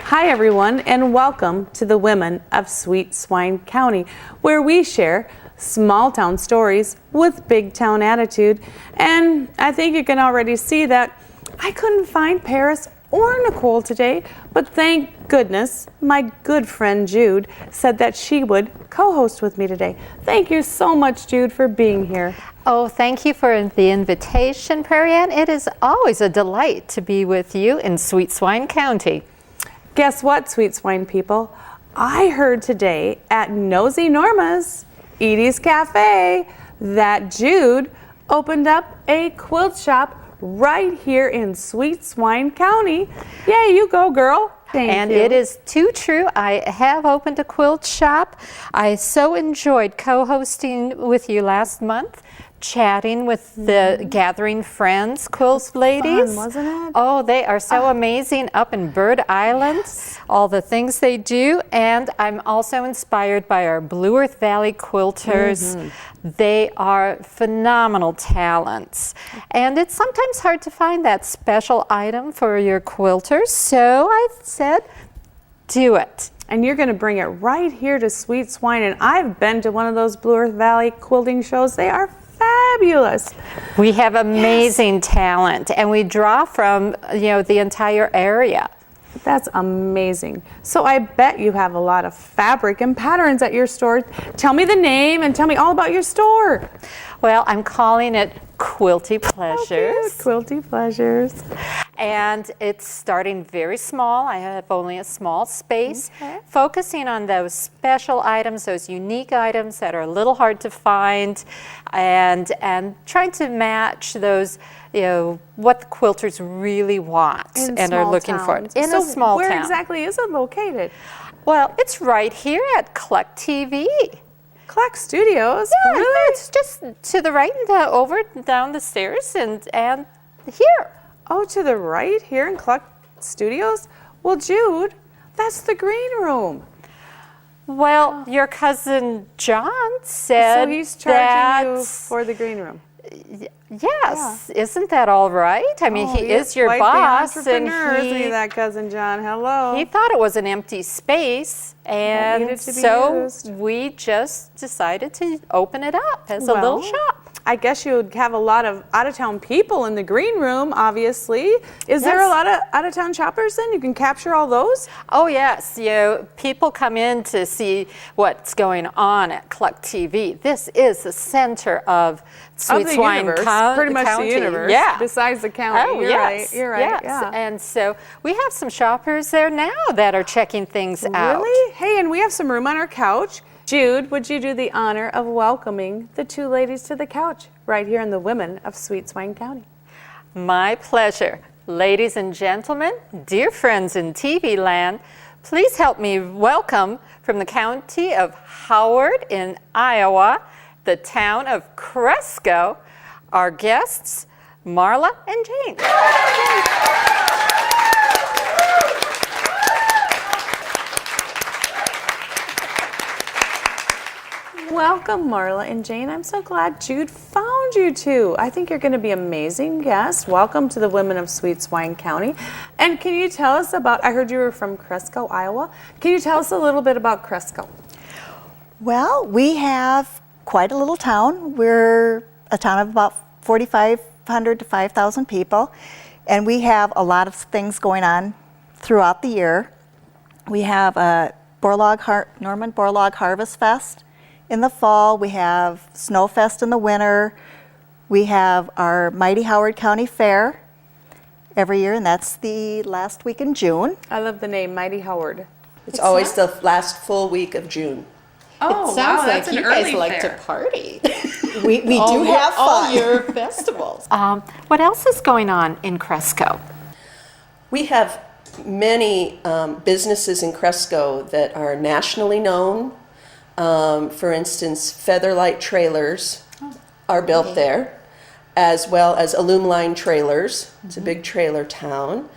Hi everyone, and welcome to the Women of Sweet Swine County, where we share small town stories with big town attitude. And I think you can already see that I couldn't find Paris or Nicole today, but thank goodness my good friend Jude said that she would co-host with me today. Thank you so much, Jude, for being here. Oh, thank you for the invitation, Prairie Ann. It is always a delight to be with you in Sweet Swine County. Guess what, Sweet Swine people? I heard today at Nosy Norma's, Edie's Cafe, that Jude opened up a quilt shop right here in Sweet Swine County. Yay, you go, girl. Thank you. It is too true. I have opened a quilt shop. I so enjoyed co-hosting with you last month, chatting with the Gathering Friends quilt ladies. Fun, wasn't it? Oh, they are so amazing up in Bird Island, all the things they do. And I'm also inspired by our Blue Earth Valley quilters. They are phenomenal talents. And it's sometimes hard to find that special item for your quilters. So I said, do it. And you're going to bring it right here to Sweet Swine. And I've been to one of those Blue Earth Valley quilting shows. They are fabulous. We have amazing talent, and we draw from the entire area. That's amazing. So I bet you have a lot of fabric and patterns at your store. Tell me the name and tell me all about your store. Well, I'm calling it Quilty Pleasures. Quilty Pleasures. And it's starting very small. I have only a small space, focusing on those special items, those unique items that are a little hard to find, and trying to match those, what the quilters really want and are looking for in a small town. Where exactly is it located? Well, it's right here at Cluck TV. Cluck Studios? Yeah, really? It's just to the right and over down the stairs and here. Oh, to the right here in Cluck Studios? Well, Jude, that's the green room. Well, your cousin John said so he's charging you for the green room. Yes, isn't that all right? I mean, he is your quite boss, the entrepreneur, and isn't he, that cousin John? Hello. He thought it was an empty space, and so we just decided to open it up as a little shop. I guess you would have a lot of out-of-town people in the green room, obviously. Is there a lot of out-of-town shoppers then? You can capture all those? Oh, yes. People come in to see what's going on at Cluck TV. This is the center of Sweet Swine County. Pretty much the universe, besides the county. Oh, You're right. You're right. Yes. Yeah. And so we have some shoppers there now that are checking things out. Really? Hey, and we have some room on our couch. Jude, would you do the honor of welcoming the two ladies to the couch right here in the Women of Sweet Swine County? My pleasure. Ladies and gentlemen, dear friends in TV land, please help me welcome from the county of Howard in Iowa, the town of Cresco, our guests, Marla and Jayne. Welcome, Marla and Jayne. I'm so glad Jude found you two. I think you're going to be amazing guests. Welcome to the Women of Sweet Swine County. And can you tell us about, I heard you were from Cresco, Iowa. Can you tell us a little bit about Cresco? Well, we have quite a little town. We're a town of about 4,500 to 5,000 people. And we have a lot of things going on throughout the year. We have a Norman Borlaug Harvest Fest. In the fall, we have Snowfest in the winter. We have our Mighty Howard County Fair every year, and that's the last week in June. I love the name, Mighty Howard. It's always the last full week of June. Oh, it sounds like that's you guys like to party. We do have fun. All your festivals. What else is going on in Cresco? We have many businesses in Cresco that are nationally known. For instance, Featherlight Trailers are built there, as well as Illumline Trailers. It's a big trailer town.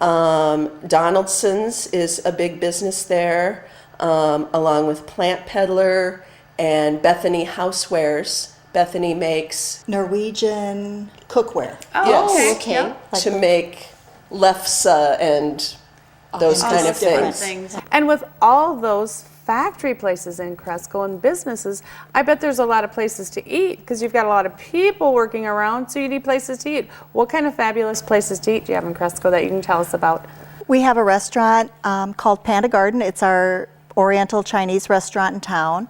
Donaldson's is a big business there, along with Plant Peddler and Bethany Housewares. Bethany makes Norwegian cookware. Oh, yes, okay. to make lefse and those kind of different things. And with all those factory places in Cresco and businesses, I bet there's a lot of places to eat because you've got a lot of people working around, so you need places to eat. What kind of fabulous places to eat do you have in Cresco that you can tell us about? We have a restaurant called Panda Garden. It's our Oriental Chinese restaurant in town.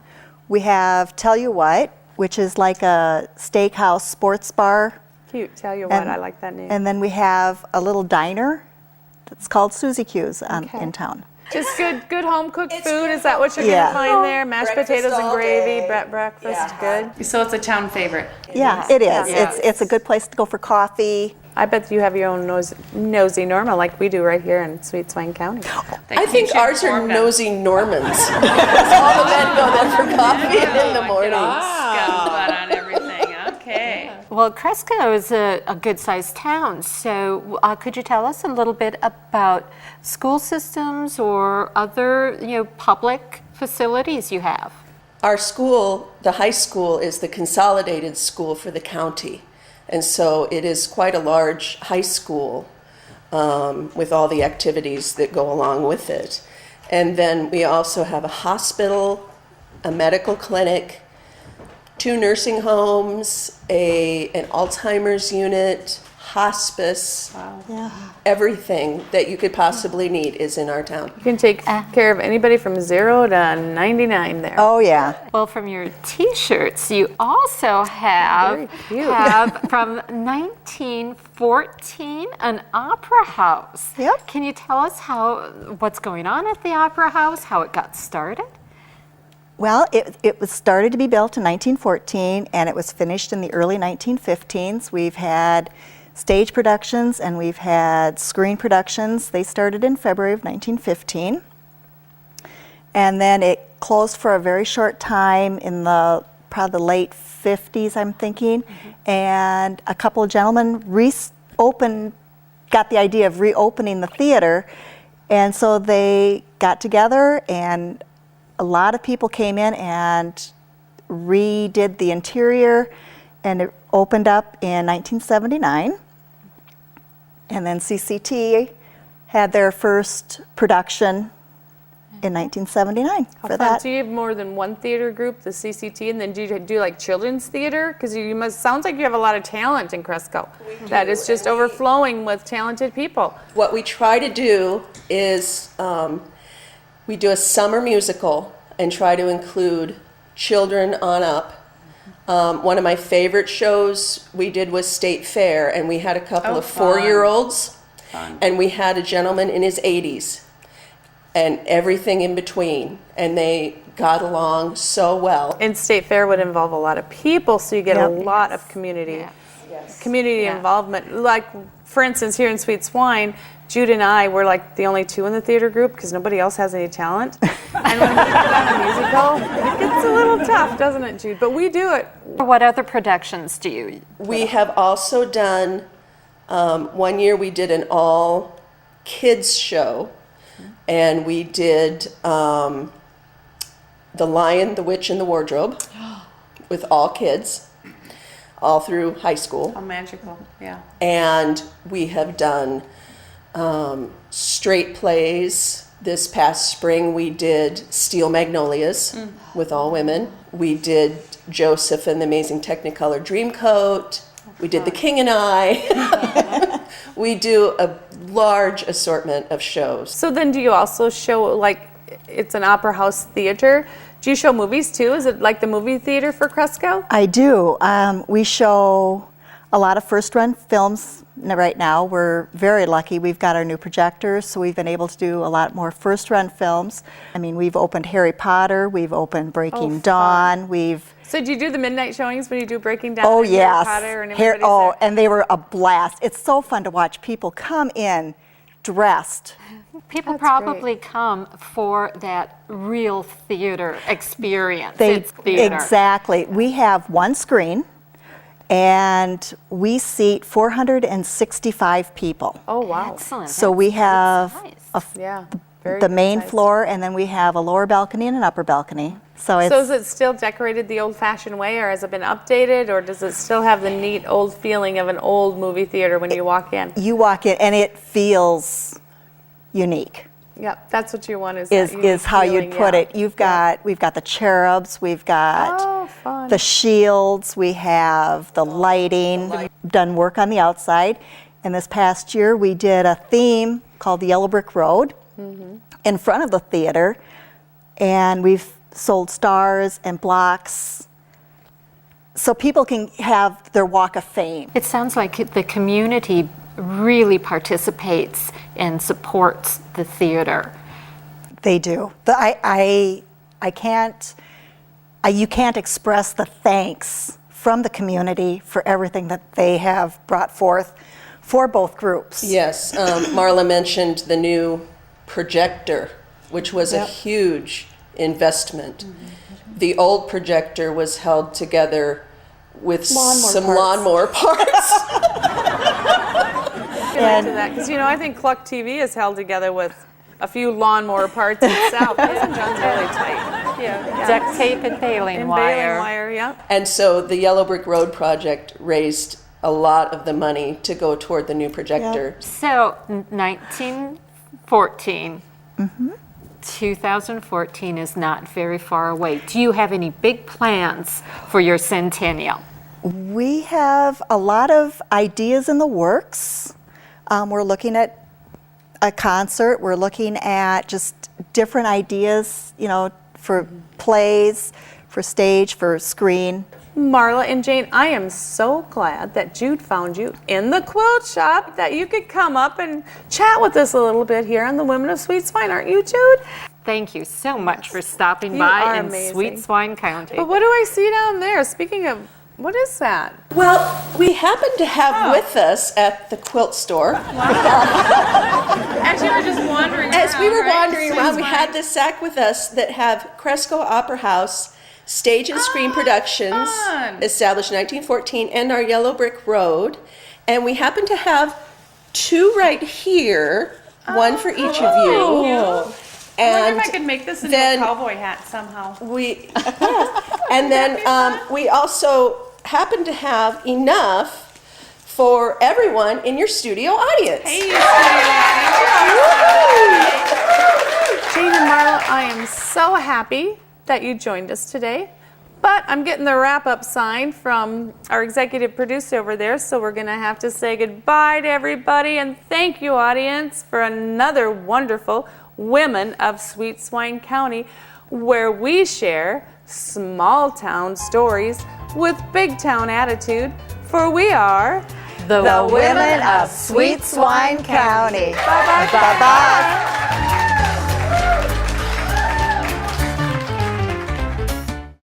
We have Tell You What, which is like a steakhouse sports bar. Cute, tell you what, I like that name. And then we have a little diner that's called Susie Q's in town. Just good home cooked It's food. good Is that what you're Yeah. gonna find there? Mashed Breakfast potatoes and all gravy, day. breakfast, Yeah. good. So it's a town favorite. Yeah, it is. Yeah. It's a good place to go for coffee. I bet you have your own nosy Norma like we do right here in Sweet Swine County. I think ours are nosy Normans. All the men go there for coffee in the mornings. Scuttlebutt on everything. Okay. Well, Cresco is a good-sized town, so could you tell us a little bit about school systems or other, public facilities you have? Our school, the high school, is the consolidated school for the county. And so it is quite a large high school with all the activities that go along with it. And then we also have a hospital, a medical clinic, 2 nursing homes, an Alzheimer's unit, hospice. Yeah. Everything that you could possibly need is in our town. You can take care of anybody from 0 to 99 there. Oh, yeah. Well, from your T-shirts, you also have, Very cute. from 1914 an opera house. Yep. Can you tell us what's going on at the opera house, how it got started? Well, it was started to be built in 1914, and it was finished in the early 1915s. We've had stage productions and we've had screen productions. They started in February of 1915. And then it closed for a very short time in probably the late 50s, I'm thinking. And a couple of gentlemen got the idea of reopening the theater. And so they got together, and a lot of people came in and redid the interior, and it opened up in 1979. And then CCT had their first production in 1979 for Fun. that. So you have more than one theater group, the CCT, and then do you do like children's theater? Because sounds like you have a lot of talent in Cresco. That is just overflowing with talented people. What we try to do is we do a summer musical and try to include children on up. One of my favorite shows we did was State Fair, and we had a couple of fun. 4-year-olds, and we had a gentleman in his 80s, and everything in between, and they got along so well. And State Fair would involve a lot of people, so you get a Yep. lot of community Yes. community involvement. Like, for instance, here in Sweet Swine, Jude and I were like the only 2 in the theater group because nobody else has any talent. And when we put on a musical, it gets a little tough, doesn't it, Jude? But we do it. What other productions do you? We have also done, one year we did an all kids show, and we did The Lion, the Witch, and the Wardrobe with all kids, all through high school. Oh, magical, yeah. And we have done straight plays. This past spring we did Steel Magnolias with all women. We did Joseph and the Amazing Technicolor Dreamcoat. We did The King and I. We do a large assortment of shows. So then do you also show, like, it's an opera house theater. Do you show movies too? Is it like the movie theater for Cresco? I do. We show a lot of first-run films right now. We're very lucky. We've got our new projectors, so we've been able to do a lot more first-run films. I mean, we've opened Harry Potter, we've opened Breaking Dawn, So do you do the midnight showings when you do Breaking Down? Oh, and yes. Harry Potter and everybody's Oh, there? and they were a blast. It's so fun to watch people come in dressed. People That's probably come for that real theater experience. They It's theater. Exactly. We have one screen, and we seat 465 people. Oh, wow. Excellent. So we have That's nice. Yeah. Very the main good-sized. floor, and then we have a lower balcony and an upper balcony. So it's So is it still decorated the old-fashioned way, or has it been updated, or does it still have the neat old feeling of an old movie theater when you walk in? you walk in and it feels unique. Yep, that's what you want is how feeling, you'd put yeah. it. We've got the cherubs, we've got Oh, fun. the shields, we have the lighting, done work on the outside. And this past year we did a theme called the Yellow Brick Road in front of the theater. And we've sold stars and blocks so people can have their walk of fame. It sounds like the community really participates and supports the theater. They do. I can't, you can't express the thanks from the community for everything that they have brought forth for both groups. Yes, Marla mentioned the new projector, which was a huge investment. The old projector was held together with some lawnmower parts. Because I think Cluck TV is held together with a few lawnmower parts itself. Isn't John's really tight? Yeah. Duct tape and baling wire. Baling wire, yeah. And so the Yellow Brick Road project raised a lot of the money to go toward the new projector. So 1914. 2014 is not very far away. Do you have any big plans for your centennial? We have a lot of ideas in the works. We're looking at a concert. We're looking at just different ideas, for plays, for stage, for screen. Marla and Jayne, I am so glad that Jude found you in the quilt shop, that you could come up and chat with us a little bit here on the Women of Sweet Swine, aren't you, Jude? Thank you so much for stopping You by are in amazing. Sweet Swine County. But what do I see down there? Speaking of, what is that? Well, we happen to have with us at the quilt store, As you were just wandering as we were wandering around, we had this sack with us that have Cresco Opera House stage and screen productions, fun. established in 1914, and our Yellow Brick Road. And we happen to have two right here, one for each of you. I wonder And if I could make this into then a cowboy hat somehow. and then we also happen to have enough for everyone in your studio audience. Hey, Jayne and Marla, I am so happy that you joined us today. But I'm getting the wrap-up sign from our executive producer over there, so we're going to have to say goodbye to everybody. And thank you, audience, for another wonderful Women of Sweet Swine County, where we share small town stories with big town attitude, for we are The Women of Sweet Swine County. Bye-bye. Bye-bye.